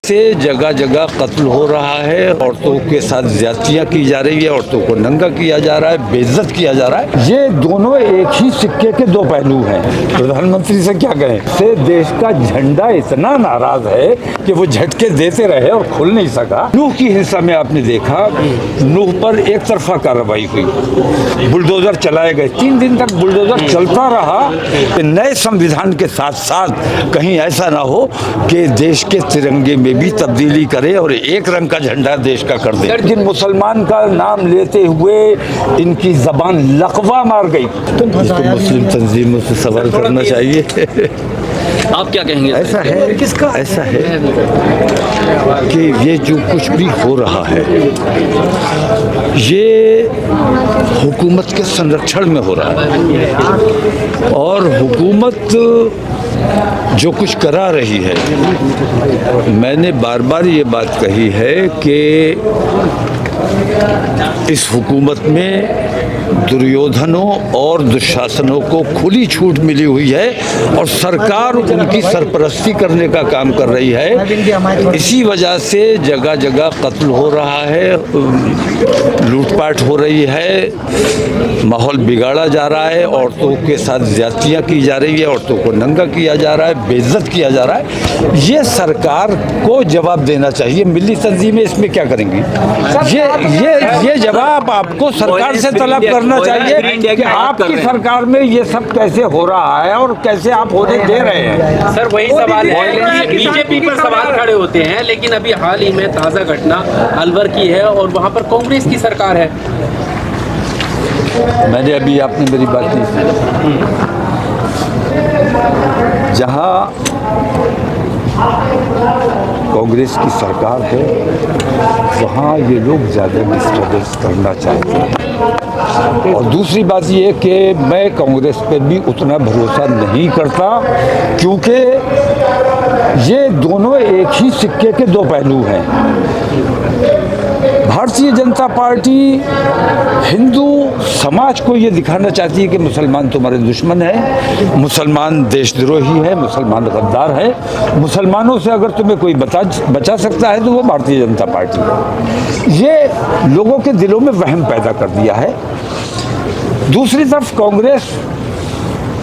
से जगह जगह कत्ल हो रहा है, औरतों के साथ ज्यादतियाँ की जा रही है, औरतों को नंगा किया जा रहा है, बेइज्जत किया जा रहा है। ये दोनों एक ही सिक्के के दो पहलू हैं। प्रधानमंत्री से क्या कहें, से देश का झंडा इतना नाराज है कि वो झटके देते रहे और खुल नहीं सका। नूह की हिंसा में आपने देखा, नूह पर एक तरफा कार्रवाई हुई, बुलडोजर चलाए गए, 3 दिन तक बुलडोजर चलता रहा। नए संविधान के साथ साथ कहीं ऐसा ना हो कि देश के तिरंगे में भी तब्दीली करे और एक रंग का झंडा देश का कर दे। जिन मुसलमान का नाम लेते हुए इनकी जबान लकवा मार गई, तो मुस्लिम तंजीमों से सवाल करना चाहिए। आप क्या कहेंगे? ऐसा है, किसका ऐसा है कि ये जो कुछ भी हो रहा है ये हुकूमत के संरक्षण में हो रहा है, और हुकूमत जो कुछ करा रही है, मैंने बार बार ये बात कही है कि इस हुकूमत में दुर्योधनों और दुशासनों को खुली छूट मिली हुई है और सरकार उनकी सरपरस्ती करने का काम कर रही है। इसी वजह से जगह जगह कत्ल हो रहा है, लूटपाट हो रही है, माहौल बिगाड़ा जा रहा है, औरतों के साथ ज्यादतियाँ की जा रही है, औरतों को नंगा किया जा रहा है, बेइज्जत किया जा रहा है। ये सरकार को जवाब देना चाहिए। मिली तंजीमें इसमें क्या करेंगी? ये जवाब आपको सरकार से तलब करना चाहिए कि आपकी सरकार में ये सब कैसे हो रहा है और कैसे आप होने दे रहे हैं। सर वही सवाल है, बीजेपी पर सवाल खड़े होते हैं, लेकिन अभी हाल ही में ताज़ा घटना अलवर की है और वहाँ पर कांग्रेस की सरकार है। मैंने अभी, आपने मेरी बात नहीं सुनी। जहाँ कांग्रेस की सरकार है वहाँ ये लोग ज़्यादा डिस्टर्बेंस करना चाहते हैं। और दूसरी बात ये कि मैं कांग्रेस पे भी उतना भरोसा नहीं करता, क्योंकि ये दोनों एक ही सिक्के के दो पहलू हैं। भारतीय जनता पार्टी हिंदू समाज को ये दिखाना चाहती है कि मुसलमान तुम्हारे दुश्मन हैं, मुसलमान देशद्रोही है, मुसलमान गद्दार है, मुसलमानों से अगर तुम्हें कोई बचा सकता है तो वो भारतीय जनता पार्टी है। ये लोगों के दिलों में वहम पैदा कर दिया है। दूसरी तरफ कांग्रेस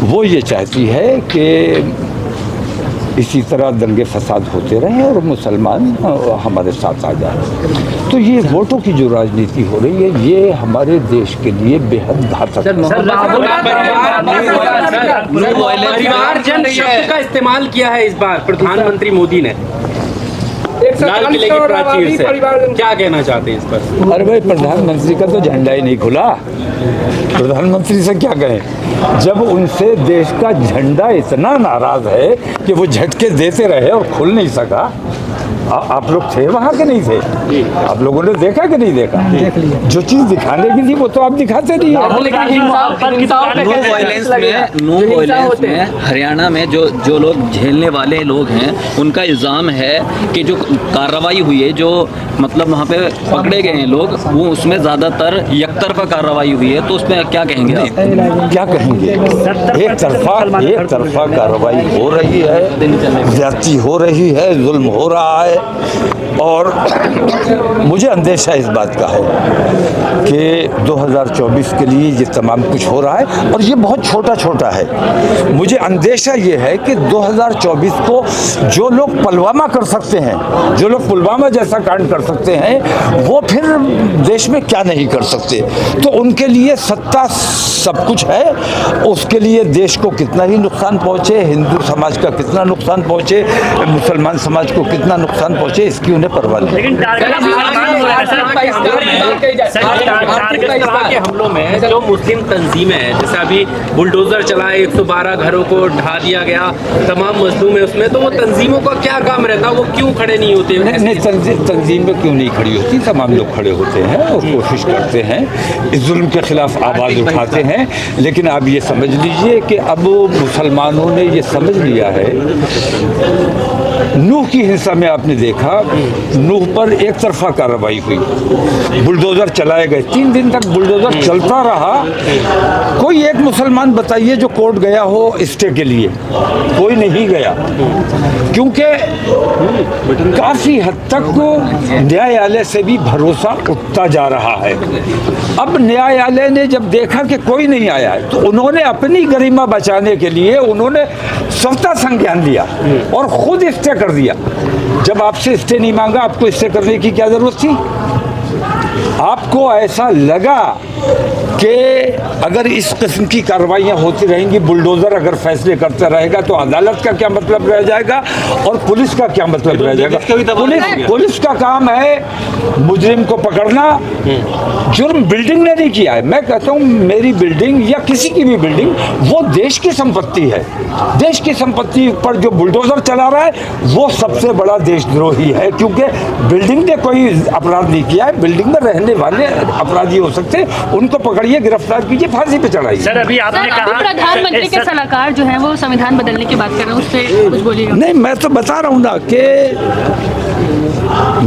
वो ये चाहती है कि इसी तरह दंगे फसाद होते रहे और मुसलमान हमारे साथ आ जाए। तो ये वोटों की जो राजनीति हो रही है ये हमारे देश के लिए बेहद घातक है। परिवारजन शब्द का इस्तेमाल किया है इस बार प्रधानमंत्री मोदी ने लाल किले की प्राचीर से। क्या कहना चाहते हैं इस पर? अरे भाई, प्रधानमंत्री का तो झंडा ही नहीं खुला। प्रधानमंत्री से क्या कहें, जब उनसे देश का झंडा इतना नाराज है कि वो झटके देते रहे और खुल नहीं सका। आप लोग थे वहाँ के नहीं थे? आप लोगों ने देखा कि नहीं देखा? जो चीज़ दिखाने की थी वो तो आप दिखाते नहीं। नो वायलेंस में हरियाणा में जो लोग झेलने वाले लोग हैं उनका इल्ज़ाम है कि जो कार्रवाई हुई है, जो मतलब वहाँ पे पकड़े गए हैं लोग, वो उसमें ज़्यादातर एकतरफा कार्रवाई हुई है। तो उसमें क्या कहेंगे आप? क्या कहेंगे? एक तरफा कार्रवाई हो रही है, ज्यादती हो रही है, जुल्म हो रहा है, और मुझे अंदेशा इस बात का है कि 2024 के लिए ये तमाम कुछ हो रहा है और ये बहुत छोटा छोटा है। मुझे अंदेशा ये है कि 2024 को जो लोग पुलवामा कर सकते हैं, जो लोग पुलवामा जैसा कांड कर सकते हैं, वो फिर देश में क्या नहीं कर सकते। तो उनके लिए सत्ता सब कुछ है, उसके लिए देश को कितना ही नुकसान पहुँचे, हिंदू समाज का कितना नुकसान पहुँचे, मुसलमान समाज को कितना नुकसान पहुँचे, इसकी उन्हें परवाह नहीं। के हमलों में जो मुस्लिम तंजीमें हैं, जैसे अभी बुलडोजर चलाए, 112 घरों को ढा दिया गया, तमाम मजलूम है उसमें, तो वो तंजीमों का क्या काम रहता है? वो क्यों खड़े नहीं होते? तंजीमें क्यों नहीं खड़ी होती? तमाम लोग खड़े होते हैं और कोशिश करते हैं, इस जुल्म के खिलाफ आवाज़ उठाते हैं। लेकिन आप ये समझ लीजिए कि अब मुसलमानों ने ये समझ लिया है नूह की हिंसा में आपने देखा, नूह पर एक तरफा कार्रवाई हुई, बुलडोजर चलाए गए, 3 दिन तक बुलडोजर चलता रहा। कोई एक मुसलमान बताइए जो कोर्ट गया हो स्टे के लिए, कोई नहीं गया, क्योंकि काफी हद तक न्यायालय से भी भरोसा उठता जा रहा है। अब न्यायालय ने जब देखा कि कोई नहीं आया है, तो उन्होंने अपनी गरिमा बचाने के लिए उन्होंने स्वतः संज्ञान लिया और खुद स्टे कर दिया। जब आपसे स्टे नहीं मांगा, आपको स्टे करने की क्या जरूरत थी? आपको ऐसा लगा कि अगर इस किस्म की कार्रवाइयाँ होती रहेंगी, बुलडोज़र अगर फैसले करता रहेगा, तो अदालत का क्या मतलब रह जाएगा और पुलिस का क्या मतलब रह जाएगा? पुलिस का काम है मुजरिम को पकड़ना, जुर्म बिल्डिंग ने नहीं किया है। मैं कहता हूँ मेरी बिल्डिंग या किसी की भी बिल्डिंग वो देश की संपत्ति है। देश की संपत्ति पर जो बुलडोज़र चला रहा है वो सबसे बड़ा देशद्रोही है, क्योंकि बिल्डिंग ने कोई अपराध नहीं किया है। बिल्डिंग में रहने वाले अपराधी हो सकते हैं, उनको पकड़िए, गिरफ्तार कीजिए, फांसी पे चढ़ाइए। सर अभी आपने कहा प्रधानमंत्री के सलाहकार जो हैं वो संविधान बदलने की बात कर रहे हैं, उस पर कुछ बोलिएगा। नहीं, मैं तो बता रहा हूँ ना कि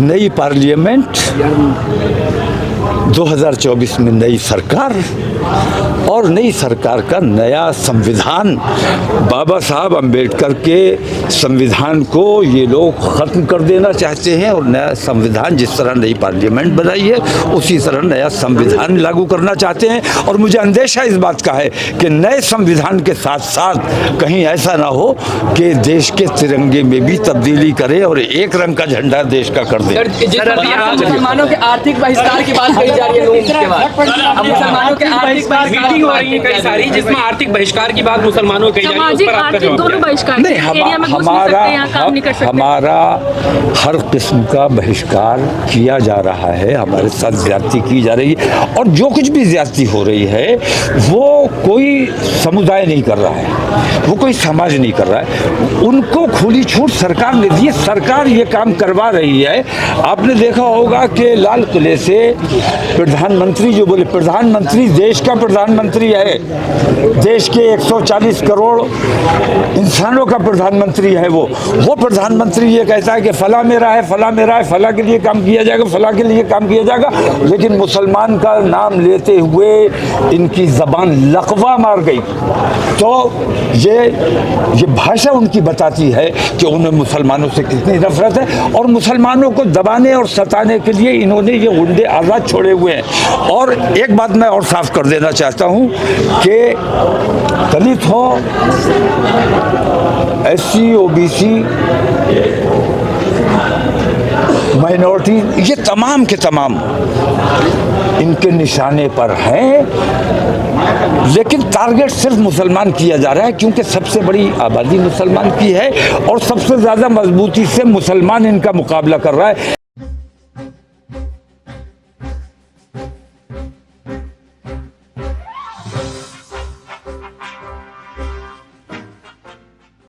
नई पार्लियामेंट, 2024 में नई सरकार और नई सरकार का नया संविधान, बाबा साहब अम्बेडकर के संविधान को ये लोग ख़त्म कर देना चाहते हैं और नया संविधान, जिस तरह नई पार्लियामेंट बनाई है उसी तरह नया संविधान लागू करना चाहते हैं। और मुझे अंदेशा इस बात का है कि नए संविधान के साथ साथ कहीं ऐसा ना हो कि देश के तिरंगे में भी तब्दीली करे और एक रंग का झंडा देश का कर दे। मुसलमानों के आर्थिक बहिष्कार की बात कही जा रही है मुसलमानों के आर्थिक मीटिंग हो रही है कई सारी, जिसमें आर्थिक बहिष्कार की बात मुसलमानों कही जा रही है, उस पर आपका आर्थिक जवाब दोनों क्या है? बहिष्कार नहीं, एरिया में घुस नहीं सकते, यहाँ काम नहीं कर सकते। हमारा हर किस्म का बहिष्कार किया जा रहा है, हमारे साथ ज्यादती की जा रही है, और जो कुछ भी ज्यादती हो रही है वो कोई समुदाय नहीं कर रहा है, वो कोई समाज नहीं कर रहा है, उनको खुली छूट सरकार ने दी है। सरकार ये काम करवा रही है। आपने देखा होगा कि लाल किले से प्रधानमंत्री जो बोले, प्रधानमंत्री देश का प्रधानमंत्री है, देश के 140 करोड़ इंसानों का प्रधानमंत्री है। वो प्रधानमंत्री ये कहता है कि फला मेरा है, फला मेरा है, फला के लिए काम किया जाएगा, फला के लिए काम किया जाएगा, लेकिन मुसलमान का नाम लेते हुए इनकी जबान लकवा मार गई। तो ये भाषा उनकी बताती है कि उन्हें मुसलमानों से कितनी नफरत है, और मुसलमानों को दबाने और सताने के लिए इन्होंने ये गुंडे आज़ाद छोड़े हुए हैं। और एक बात मैं और साफ कर देना चाहता हूँ कि दलित हो, SC OBC, माइनॉरिटी, ये तमाम के तमाम इनके निशाने पर हैं, लेकिन टारगेट सिर्फ मुसलमान किया जा रहा है, क्योंकि सबसे बड़ी आबादी मुसलमान की है और सबसे ज़्यादा मजबूती से मुसलमान इनका मुकाबला कर रहा है।